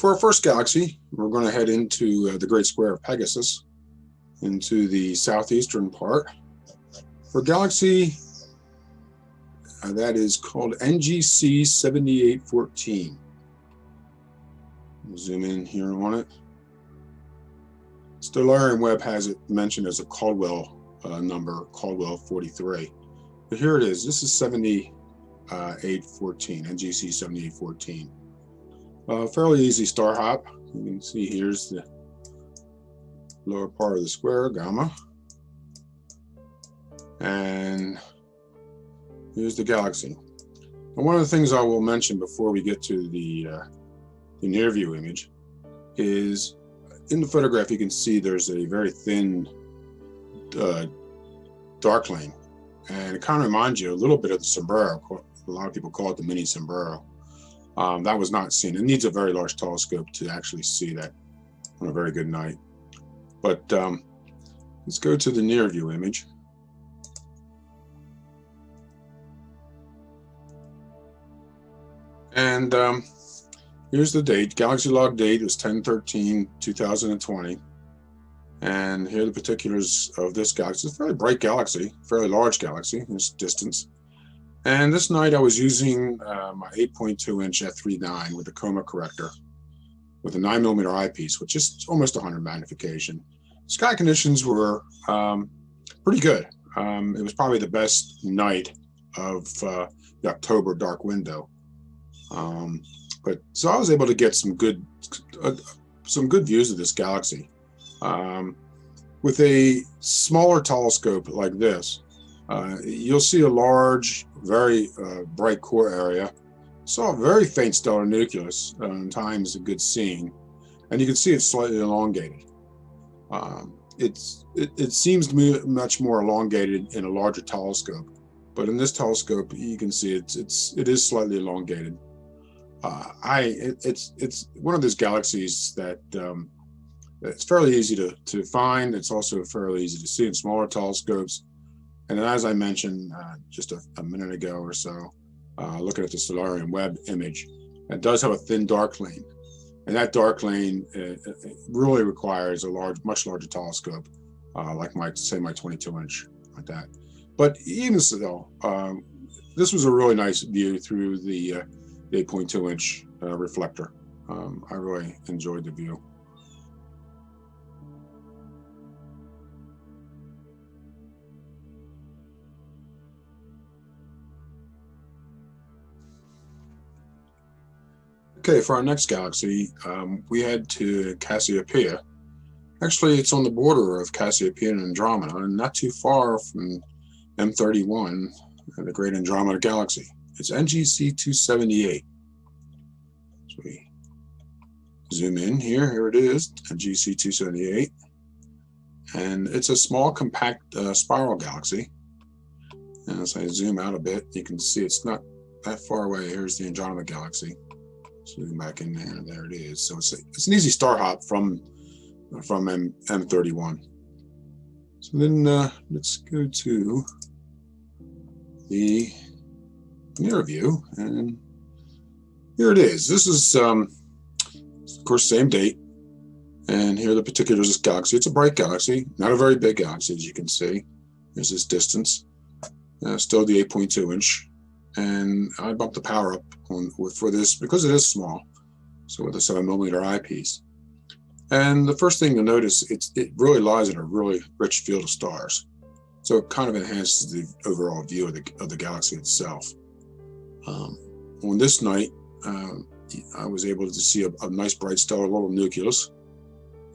For our first galaxy, we're going to head into the Great Square of Pegasus, into the southeastern part. For a galaxy that is called NGC 7814. Zoom in here on it. Stellarium Web has it mentioned as a Caldwell number, Caldwell 43. But here it is. This is 7814, NGC 7814. Fairly easy star hop. You can see here's the lower part of the square, gamma. And here's the galaxy. And one of the things I will mention before we get to the near view image is in the photograph you can see there's a very thin dark lane, and it kind of reminds you a little bit of the sombrero. A lot of people call it the mini sombrero. That was not seen. It needs a very large telescope to actually see that on a very good night. But let's go to the near view image. And here's the date. Galaxy log date was 10/13/2020. And here are the particulars of this galaxy. It's a fairly bright galaxy, fairly large galaxy in its distance. And this night I was using my 8.2-inch f3.9 with a chroma corrector with a 9mm eyepiece, which is almost 100 magnification. Sky conditions were pretty good. It was probably the best night of the October dark window. So I was able to get some good views of this galaxy. With a smaller telescope like this, you'll see a large, very bright core area. Saw a very faint stellar nucleus, times a good seeing, and you can see it's slightly elongated. It seems to me much more elongated in a larger telescope, but in this telescope you can see it is slightly elongated. It's one of those galaxies that it's fairly easy to find. It's also fairly easy to see in smaller telescopes. And as I mentioned just a minute ago or so, looking at the Stellarium Web image, it does have a thin dark lane, and that dark lane really requires a much larger telescope, like my 22-inch, like that. But even so, this was a really nice view through the 8.2-inch reflector. I really enjoyed the view. Okay, for our next galaxy, we head to Cassiopeia. Actually, it's on the border of Cassiopeia and Andromeda, and not too far from M31, the Great Andromeda Galaxy. It's NGC 278. So we zoom in here. Here it is, NGC 278. And it's a small, compact spiral galaxy. And as I zoom out a bit, you can see it's not that far away. Here's the Andromeda Galaxy. Zoom back in there. There it is. So it's an easy star hop from M31. So then let's go to the near view, and here it is. This is of course same date, and here are the particulars of this galaxy. It's a bright galaxy, not a very big galaxy, as you can see. There's this distance, still the 8.2-inch, and I bumped the power up for this because it is small, so with a 7mm eyepiece. And the first thing you'll notice, it really lies in a really rich field of stars, so it kind of enhances the overall view of the galaxy itself. On this night, I was able to see a nice bright stellar little nucleus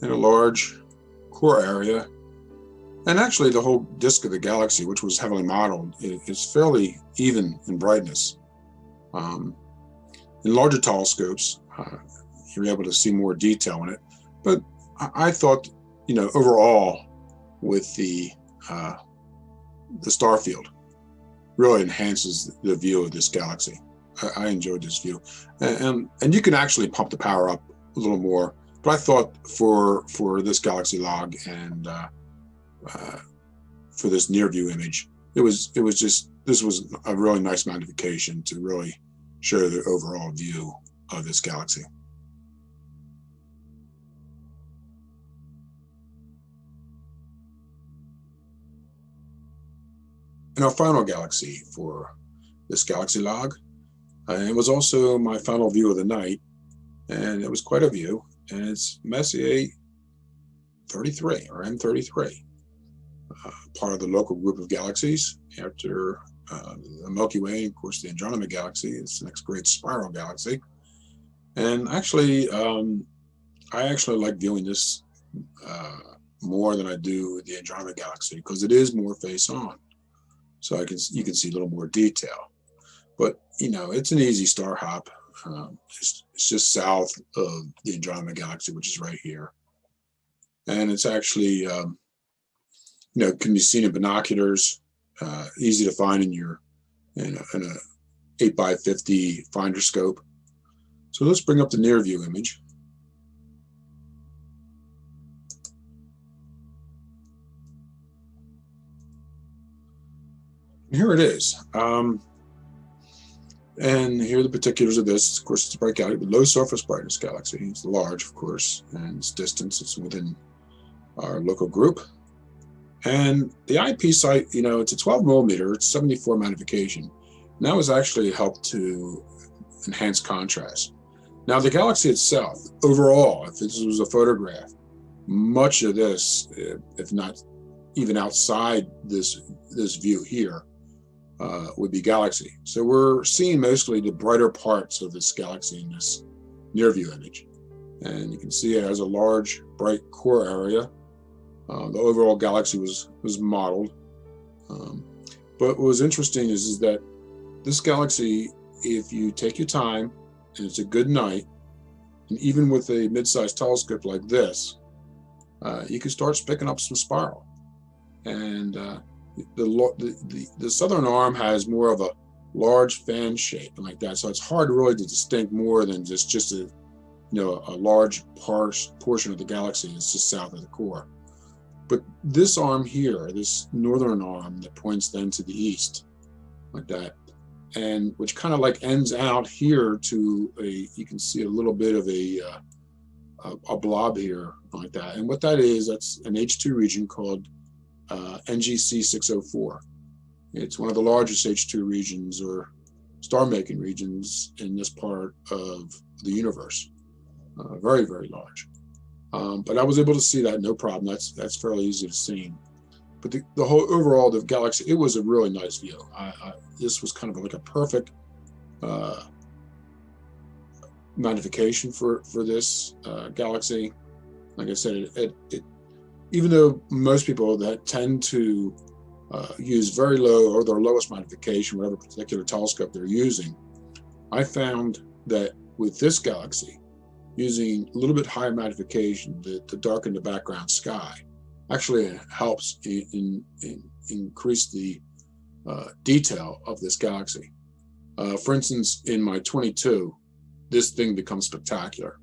and a large core area. And actually the whole disk of the galaxy, which was heavily modeled, is fairly even in brightness. In larger telescopes, you're able to see more detail in it. But I thought, overall, with the star field, really enhances the view of this galaxy. I enjoyed this view, and you can actually pump the power up a little more. But I thought for this galaxy log and for this near view image, this was a really nice magnification to really show the overall view of this galaxy. our final galaxy for this galaxy log. It was also my final view of the night, and it was quite a view. And it's Messier 33 or M33, part of the local group of galaxies after the Milky Way, of course, the Andromeda Galaxy. It's the next great spiral galaxy. And actually, I actually like viewing this more than I do the Andromeda Galaxy because it is more face on, so you can see a little more detail. But it's an easy star hop. It's just south of the Andromeda Galaxy, which is right here, and it's actually can be seen in binoculars, easy to find in a 8x50 finder scope. So let's bring up the near view image. And here it is. And here are the particulars of this. Of course, it's a bright galaxy with low surface brightness galaxy. It's large, of course, and its distance is within our local group. And the eyepiece sight, it's a 12 millimeter, it's 74 magnification. And that was actually helped to enhance contrast. Now, the galaxy itself, overall, if this was a photograph, much of this, if not even outside this view here, would be galaxy. So we're seeing mostly the brighter parts of this galaxy in this near view image. And you can see it has a large, bright core area. The overall galaxy was modeled. But what was interesting is that this galaxy, if you take your time and it's a good night, and even with a mid-sized telescope like this, you can start picking up some spiral. And the southern arm has more of a large fan shape like that, so it's hard really to distinct more than just a large portion of the galaxy that's just south of the core. But this arm here, this northern arm that points then to the east, like that, and which kind of like ends out here to you can see a little bit of a blob here like that. And what that is, that's an H2 region called NGC 604. It's one of the largest H2 regions or star-making regions in this part of the universe. Very, very large. But I was able to see that no problem. That's fairly easy to see. But the whole overall, the galaxy, it was a really nice view. This was kind of like a perfect magnification for this galaxy. Like I said, it even though most people that tend to use very low or their lowest magnification, whatever particular telescope they're using, I found that with this galaxy, using a little bit higher magnification to darken the background sky actually helps increase the detail of this galaxy. For instance, in my 22, this thing becomes spectacular,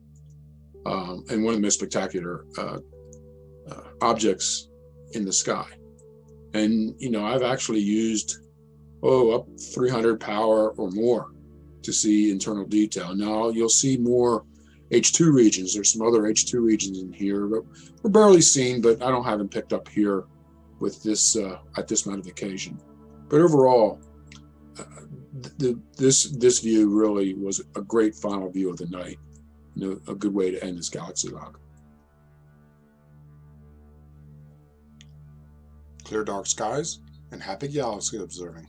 and one of the most spectacular objects in the sky. And I've actually used up 300 power or more to see internal detail. Now you'll see more H2 regions. There's some other H2 regions in here, but we're barely seen, but I don't have them picked up here with this at this magnification. But overall, this view really was a great final view of the night. A good way to end this galaxy log. Clear dark skies and happy galaxy observing.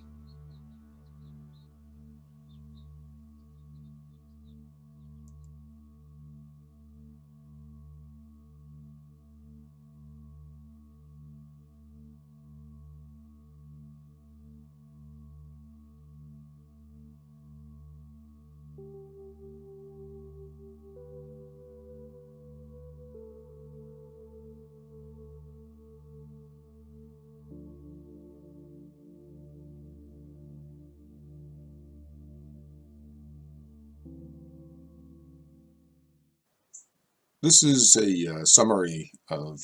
This is a summary of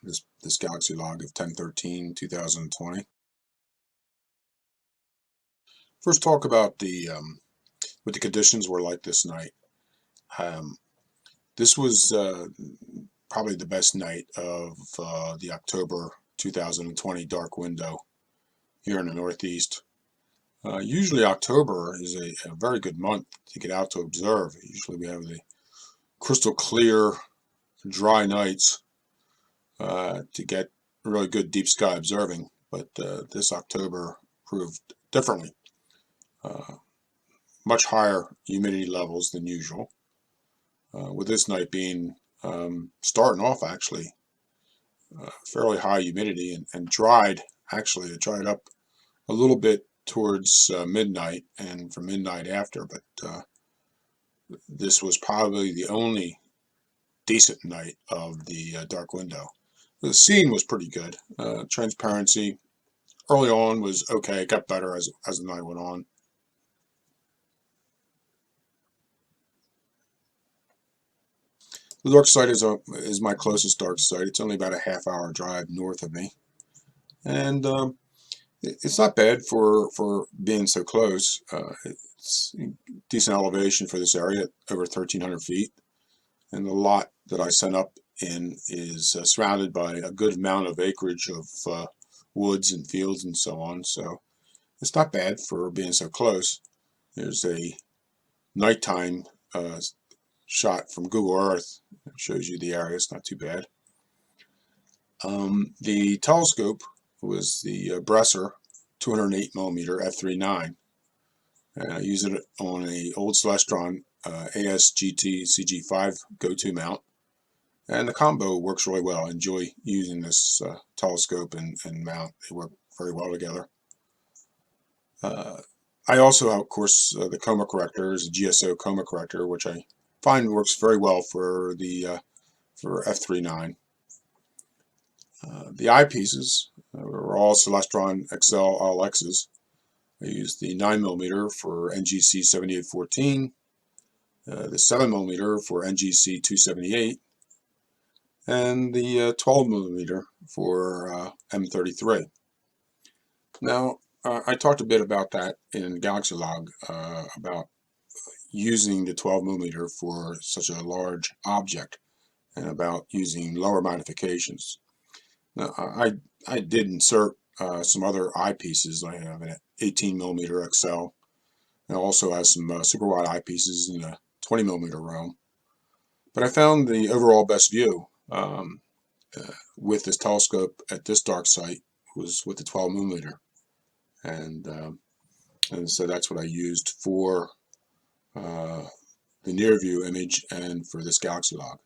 this galaxy log of 10/13/2020. First, talk about what the conditions were like this night. This was probably the best night of the October 2020 dark window here in the Northeast. Usually October is a very good month to get out to observe. Usually we have the crystal clear, dry nights to get really good deep sky observing, but this October proved differently. Much higher humidity levels than usual, with this night being starting off actually fairly high humidity and dried. Actually, it dried up a little bit towards midnight and from midnight after, but this was probably the only decent night of the dark window. The scene was pretty good. Transparency early on was okay. It got better as the night went on. The dark site is my closest dark site. It's only about a half-hour drive north of me, and it's not bad for being so close. It's decent elevation for this area, over 1,300 feet, and the lot that I sent up in is surrounded by a good amount of acreage of woods and fields and so on. So it's not bad for being so close. There's a nighttime shot from Google Earth. It shows you the area. It's not too bad. The telescope was the Bresser 208 millimeter f3.9. I use it on a old Celestron ASGT CG5 go-to mount, and the combo works really well. I enjoy using this telescope and mount. They work very well together. I also have, of course, the coma corrector is a GSO coma corrector, which I find works very well for the for f3.9. The eyepieces were all Celestron XL LXs. I used the 9mm for NGC 7814, the 7mm for NGC 278, and the 12mm for M33. Now, I talked a bit about that in Galaxy Log, about using the 12mm for such a large object and about using lower magnifications. Now, I did insert some other eyepieces. I have an 18mm XL, and also has some super wide eyepieces in the 20mm realm. But I found the overall best view with this telescope at this dark site was with the 12mm, and so that's what I used for the near view image and for this Galaxy Log.